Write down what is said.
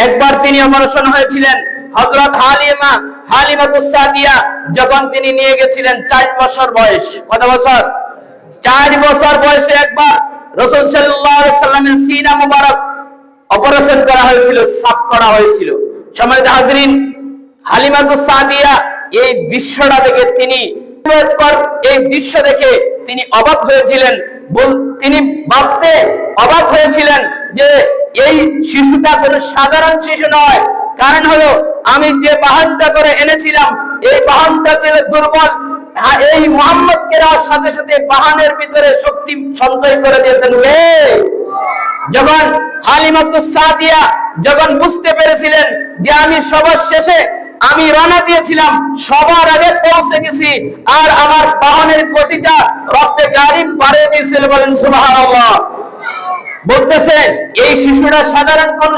একবার তিনি অপারেশন হয়েছিলেন হযরত হালিমাতুস সাদিয়া, যখন তিনি নিয়ে গেছিলেন 4 বছর বয়স। কত বছর? 4 বছর বয়সে একবার রাসূল সাল্লাল্লাহু আলাইহি সাল্লামের সিনা মুবারক অপারেশন করা হয়েছিল, সাফ করা হয়েছিল। সম্মানিত হাজরিন, হালিমাতুস সাদিয়া এই দৃশ্যটা দেখে তিনি অবাক হয়েছিলেন। তিনি ভাবতে অবাক হয়েছিলেন যে এই শিশুটা কোনো সাধারণ শিশু নয়। কারণ হলো, আমি যে বাহনটা করে এনেছিলাম এই বাহনটা ছিল দুর্বল। এই মুহাম্মদকে সাথে সাথে বাহনের ভিতরে শক্তি সঞ্চয় করে দিয়েছেন কে? যখন হালিমাতুস সাদিয়া যখন বুঝতে পেরেছিলেন যে আমি সবার শেষে আমি রওনা দিয়েছিলাম, সবার আগে পৌঁছে গেছি, আর আমার বাহনের গতিটা রব্বে কারীম বাড়িয়ে দিয়েছিল। বলেন সুবহানাল্লাহ। বলতেছে এই শিশুরা সাধারণ কোন